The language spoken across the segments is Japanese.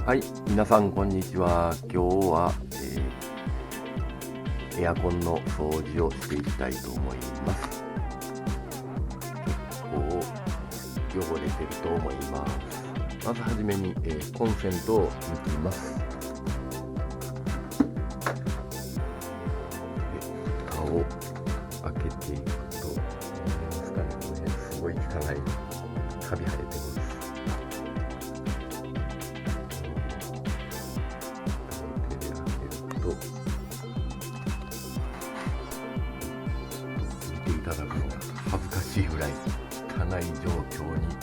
はい、皆さんこんにちは。今日は、エアコンの掃除をしていきたいと思います。結構汚れてると思います。まずはじめに、コンセントを抜きます。で、蓋を開けていくと、見えますかね、この辺すごい汚いカビ生えてます。見ていただくのが恥ずかしいぐらい汚い状況になって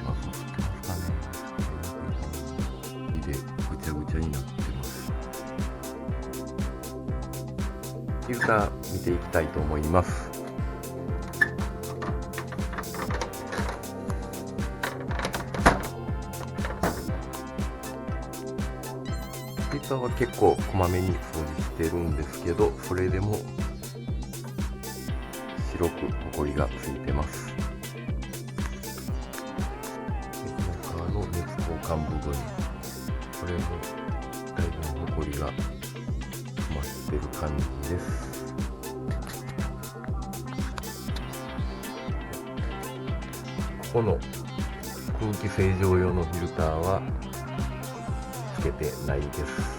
ます。で、ぐちゃぐちゃになってます。フィルター見ていきたいと思います。フィルターは結構こまめに掃除してるんですけど、それでも白くホコリがついてます。この熱交換部分、これもだいぶホコリが詰まってる感じです。ここの空気清浄用のフィルターはつけてないです。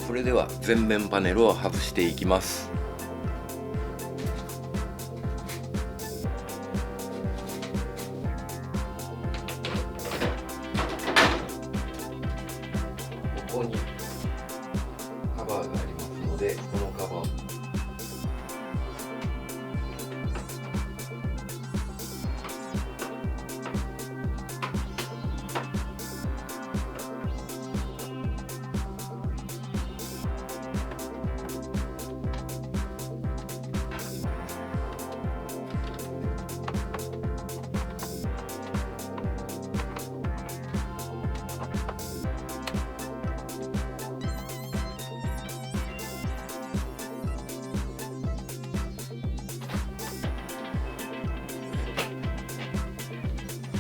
それでは全面パネルを外していきます。ここにカバーがありますので、このカバーを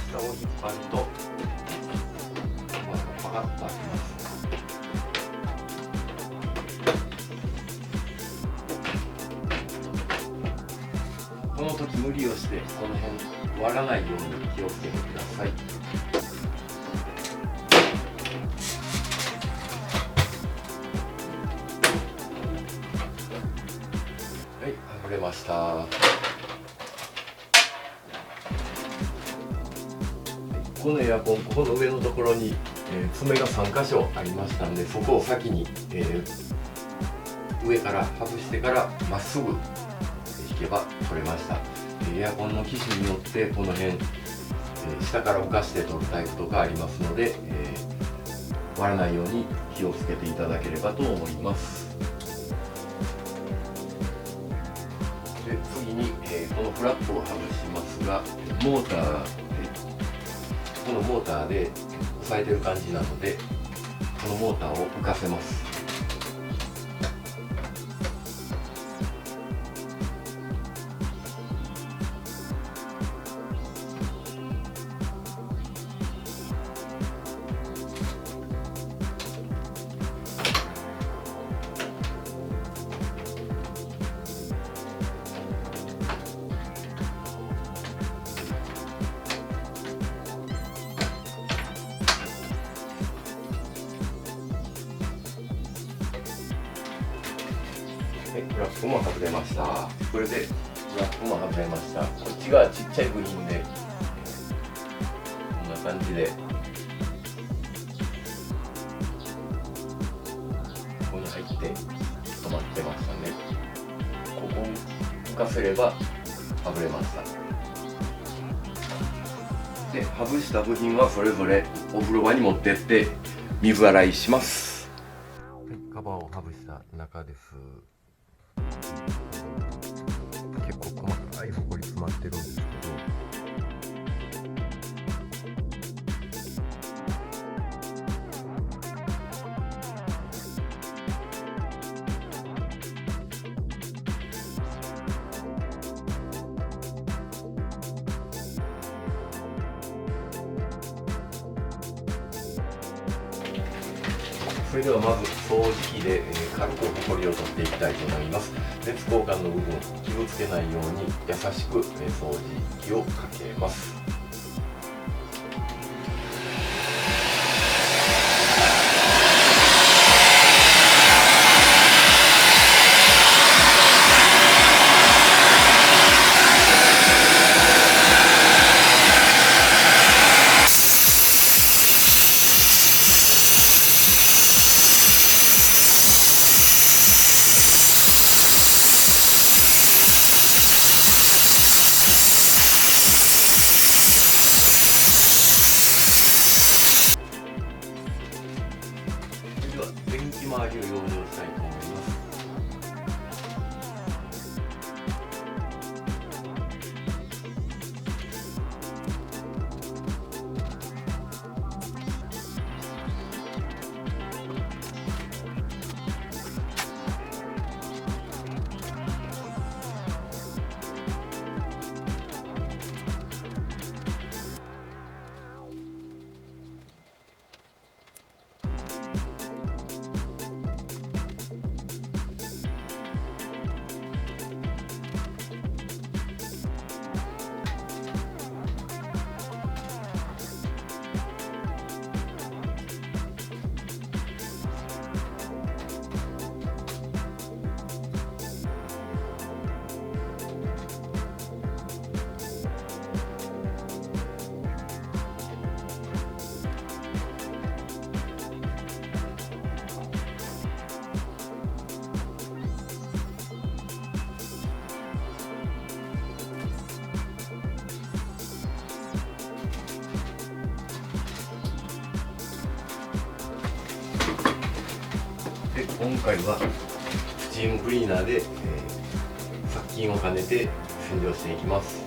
下を引っ張るとパカッと開きます。この時無理をしてこの辺割らないように気をつけてください。はい、外れました。このエアコン、ここの上のところに、爪が3箇所ありましたんで、そこを先に、上から外してからまっすぐ引けば取れました。エアコンの機種によってこの辺、下から浮かして取るタイプとかありますので、割らないように気をつけていただければと思います。で、次に、このフラップを外しますが、モーターこのモーターで押さえてる感じなので、このモーターを浮かせます。フラップも外れました。これでフラップも外れました。こっちがちっちゃい部品で、こんな感じでここに入って止まってましたね。ここを浮かせれば外れました。で、外した部品はそれぞれお風呂場に持ってって水洗いします。はい、カバーを外した中です。まってるんですけど、それではまず掃除機で軽くホコリを取っていきたいと思います。熱交換の部分、傷つけないように優しく掃除機をかけます。では電気周りを養生したいと思います。で今回はスチームクリーナーで、殺菌を兼ねて洗浄していきます。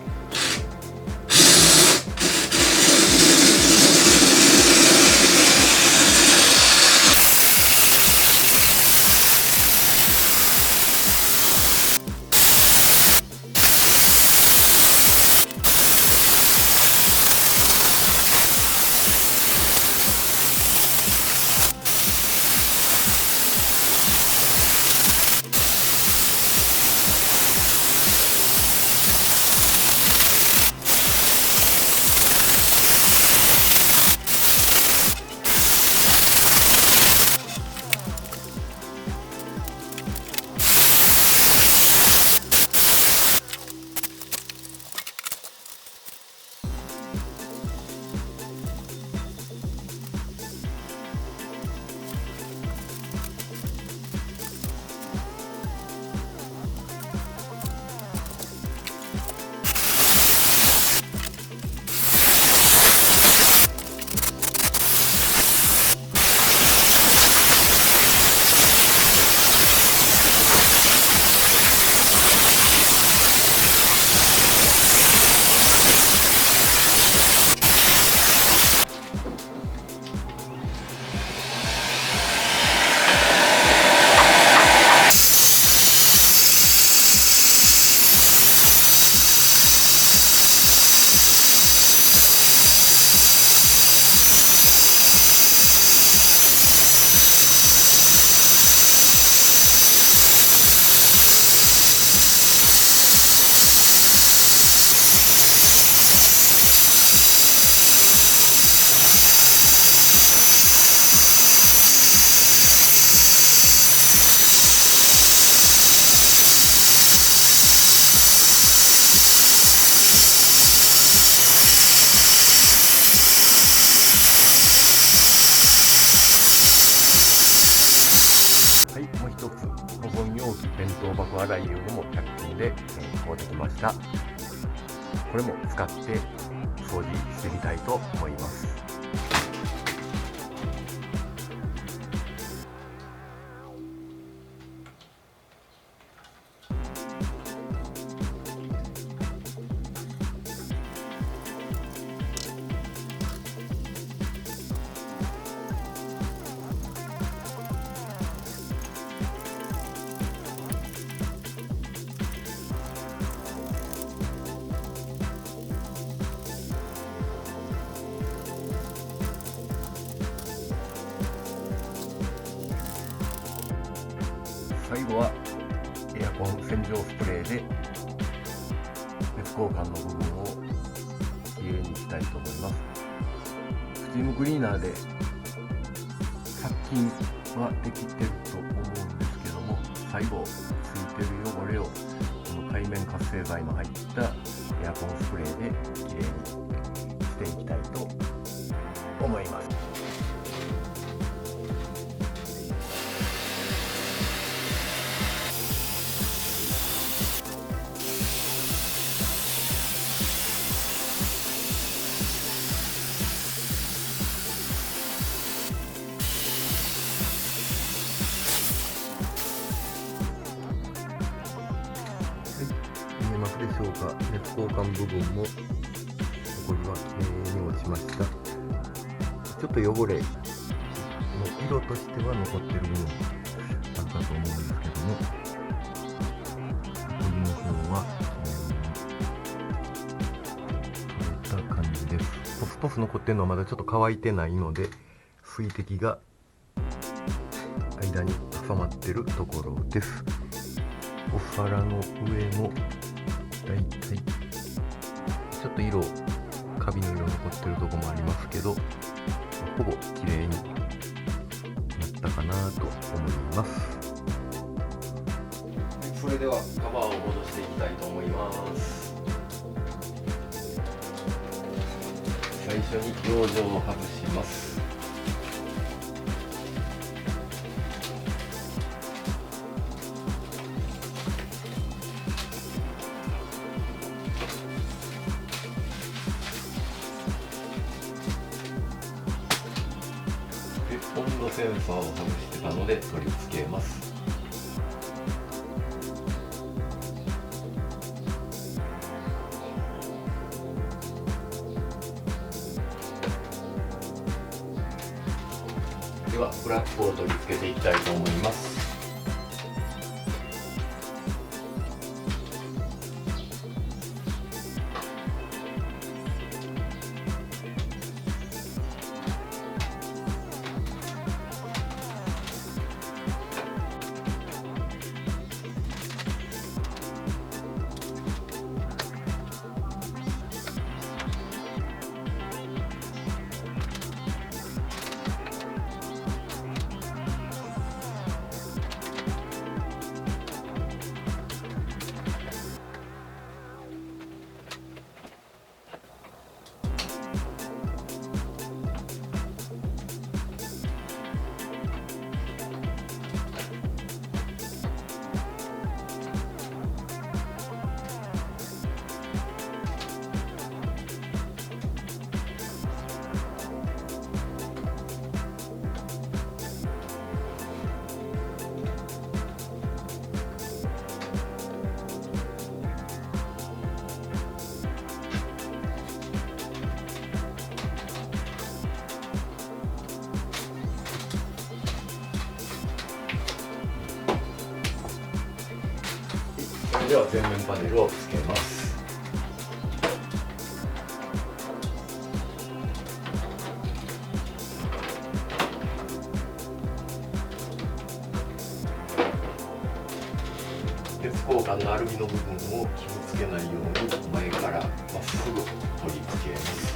はい、もう一つ保存容器弁当箱洗い用も100均で買うてきました。これも使って掃除してみたいと思います。後はエアコン洗浄スプレーで熱交換の部分をきれいにしたいと思います。スチームクリーナーで殺菌はできてると思うんですけども、最後ついてる汚れをこの界面活性剤の入ったエアコンスプレーできれいにしていきたいと思います。見えますでしょうか。熱交換部分もここにはきれいに落ちました。ちょっと汚れの色としては残ってる部分あるかと思うんですけども、ここの方は取れた感じです。ポスポス残ってるのはまだちょっと乾いてないので、水滴が間に挟まってるところです。お皿の上もだいたいちょっと色カビの色残ってるとこもありますけど、ほぼ綺麗になったかなと思います。それではカバーを戻していきたいと思います。最初に養生を外します。温度センサーを外してたので取り付けます。ではフラップを取り付けていきたいと思います。それでは全面パネルをつけます。鉄交換のアルミの部分を傷つけないように前からまっすぐ取り付けます。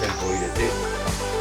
セントを入れて